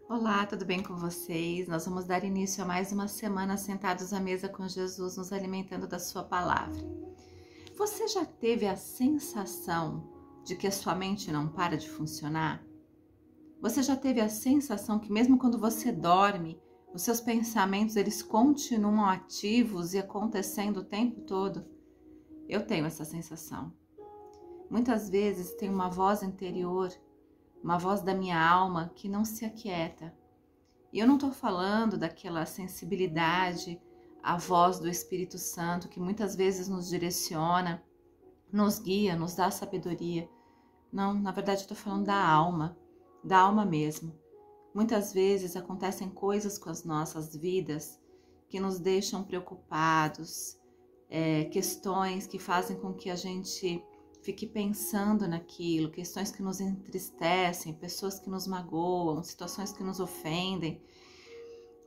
Olá, tudo bem com vocês? Nós vamos dar início a mais uma semana sentados à mesa com Jesus, nos alimentando da sua palavra. Você já teve a sensação de que a sua mente não para de funcionar? Você já teve a sensação que mesmo quando você dorme, os seus pensamentos eles continuam ativos e acontecendo o tempo todo? Eu tenho essa sensação. Muitas vezes tem uma voz interior, uma voz da minha alma que não se aquieta. E eu não estou falando daquela sensibilidade à voz do Espírito Santo que muitas vezes nos direciona, nos guia, nos dá sabedoria. Não, na verdade eu estou falando da alma mesmo. Muitas vezes acontecem coisas com as nossas vidas que nos deixam preocupados, questões que fazem com que a gente fique pensando naquilo, questões que nos entristecem, pessoas que nos magoam, situações que nos ofendem,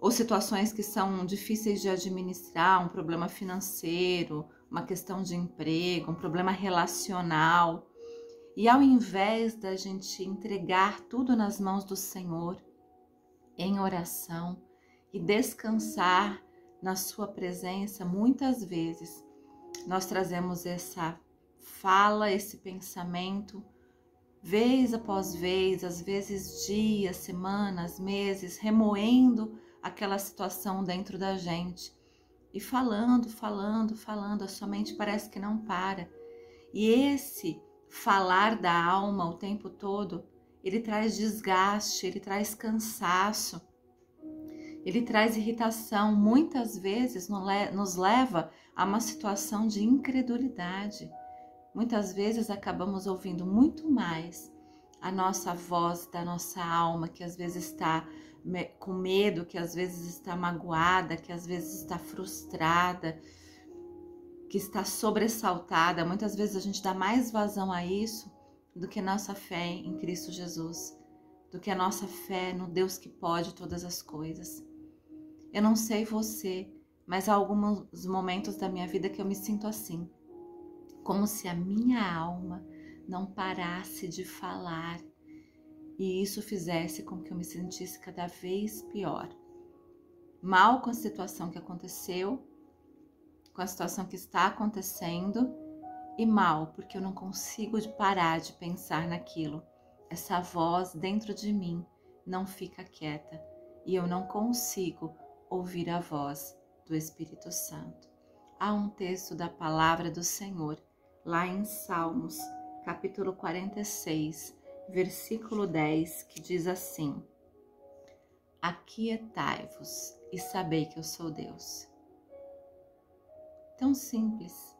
ou situações que são difíceis de administrar, um problema financeiro, uma questão de emprego, um problema relacional. E ao invés da gente entregar tudo nas mãos do Senhor, em oração e descansar na sua presença, muitas vezes nós trazemos essa fala, esse pensamento, vez após vez, às vezes dias, semanas, meses, remoendo aquela situação dentro da gente e falando, a sua mente parece que não para. E esse falar da alma o tempo todo, ele traz desgaste, ele traz cansaço, ele traz irritação, muitas vezes nos leva a uma situação de incredulidade. Muitas vezes acabamos ouvindo muito mais a nossa voz da nossa alma, que às vezes está com medo, que às vezes está magoada, que às vezes está frustrada, que está sobressaltada. Muitas vezes a gente dá mais vazão a isso do que a nossa fé em Cristo Jesus, do que a nossa fé no Deus que pode todas as coisas. Eu não sei você, mas há alguns momentos da minha vida que eu me sinto assim, como se a minha alma não parasse de falar e isso fizesse com que eu me sentisse cada vez pior. Mal com a situação que aconteceu, com a situação que está acontecendo e mal porque eu não consigo parar de pensar naquilo. Essa voz dentro de mim não fica quieta e eu não consigo ouvir a voz do Espírito Santo. Há um texto da palavra do Senhor lá em Salmos, capítulo 46, versículo 10, que diz assim: aquietai-vos e sabei que eu sou Deus. Tão simples,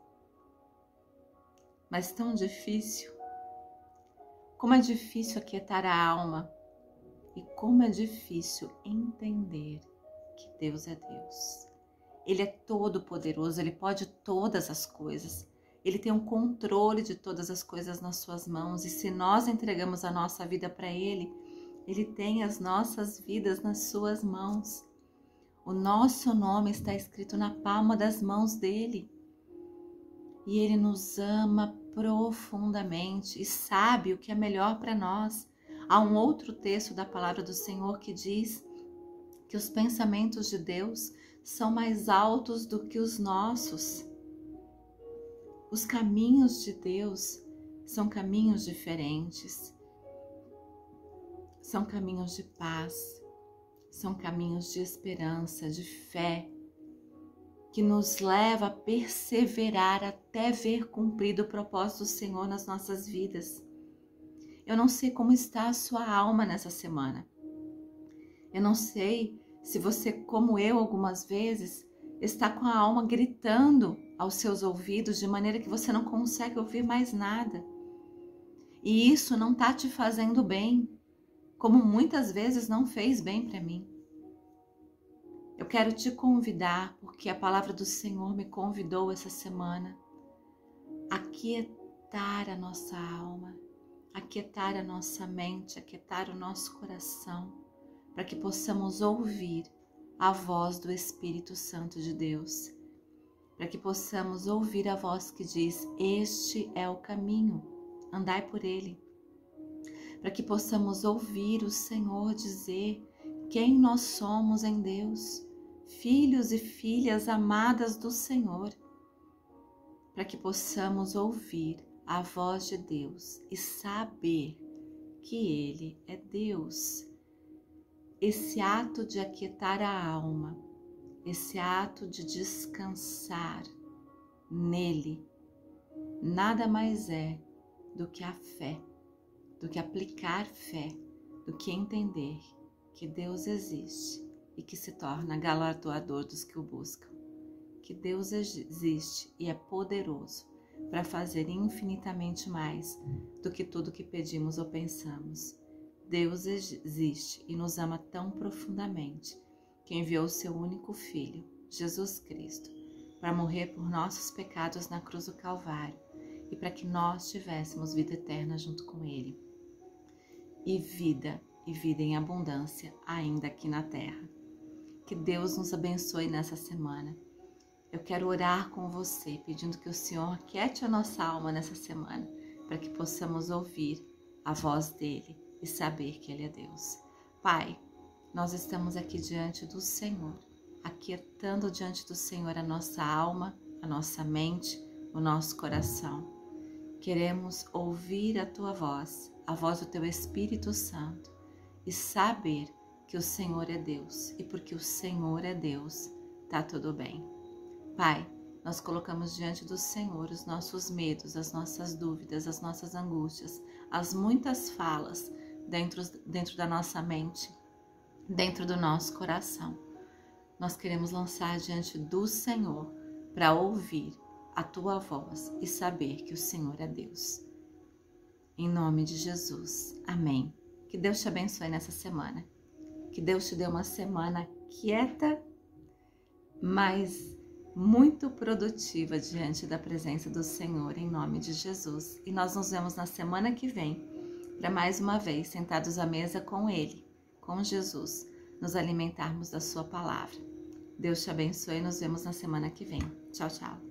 mas tão difícil. Como é difícil aquietar a alma e como é difícil entender que Deus é Deus. Ele é todo poderoso, Ele pode todas as coisas. Ele tem o controle de todas as coisas nas suas mãos e se nós entregamos a nossa vida para Ele, Ele tem as nossas vidas nas suas mãos. O nosso nome está escrito na palma das mãos dEle e Ele nos ama profundamente e sabe o que é melhor para nós. Há um outro texto da palavra do Senhor que diz que os pensamentos de Deus são mais altos do que os nossos. Os caminhos de Deus são caminhos diferentes, são caminhos de paz, são caminhos de esperança, de fé, que nos leva a perseverar até ver cumprido o propósito do Senhor nas nossas vidas. Eu não sei como está a sua alma nessa semana. Eu não sei se você, como eu algumas vezes, está com a alma gritando aos seus ouvidos de maneira que você não consegue ouvir mais nada. E isso não está te fazendo bem, como muitas vezes não fez bem para mim. Eu quero te convidar, porque a palavra do Senhor me convidou essa semana, a aquietar a nossa alma, aquietar a nossa mente, aquietar o nosso coração, para que possamos ouvir a voz do Espírito Santo de Deus, para que possamos ouvir a voz que diz: este é o caminho, andai por ele, para que possamos ouvir o Senhor dizer quem nós somos em Deus, filhos e filhas amadas do Senhor, para que possamos ouvir a voz de Deus e saber que Ele é Deus. Esse ato de aquietar a alma, esse ato de descansar nele, nada mais é do que a fé, do que aplicar fé, do que entender que Deus existe e que se torna galardoador dos que o buscam, que Deus existe e é poderoso para fazer infinitamente mais do que tudo que pedimos ou pensamos. Deus existe e nos ama tão profundamente que enviou o seu único Filho, Jesus Cristo, para morrer por nossos pecados na cruz do Calvário e para que nós tivéssemos vida eterna junto com Ele. E vida em abundância ainda aqui na terra. Que Deus nos abençoe nessa semana. Eu quero orar com você, pedindo que o Senhor aquiete a nossa alma nessa semana, para que possamos ouvir a voz dEle e saber que Ele é Deus. Pai, nós estamos aqui diante do Senhor, aquietando diante do Senhor a nossa alma, a nossa mente, o nosso coração. Queremos ouvir a Tua voz, a voz do Teu Espírito Santo, e saber que o Senhor é Deus, e porque o Senhor é Deus, tá tudo bem. Pai, nós colocamos diante do Senhor os nossos medos, as nossas dúvidas, as nossas angústias, as muitas falas dentro da nossa mente, dentro do nosso coração. Nós queremos lançar diante do Senhor para ouvir a Tua voz e saber que o Senhor é Deus. Em nome de Jesus. Amém. Que Deus te abençoe nessa semana. Que Deus te dê uma semana quieta, mas muito produtiva diante da presença do Senhor, em nome de Jesus. E nós nos vemos na semana que vem, para mais uma vez, sentados à mesa com Ele, com Jesus, nos alimentarmos da sua palavra. Deus te abençoe e nos vemos na semana que vem. Tchau, tchau.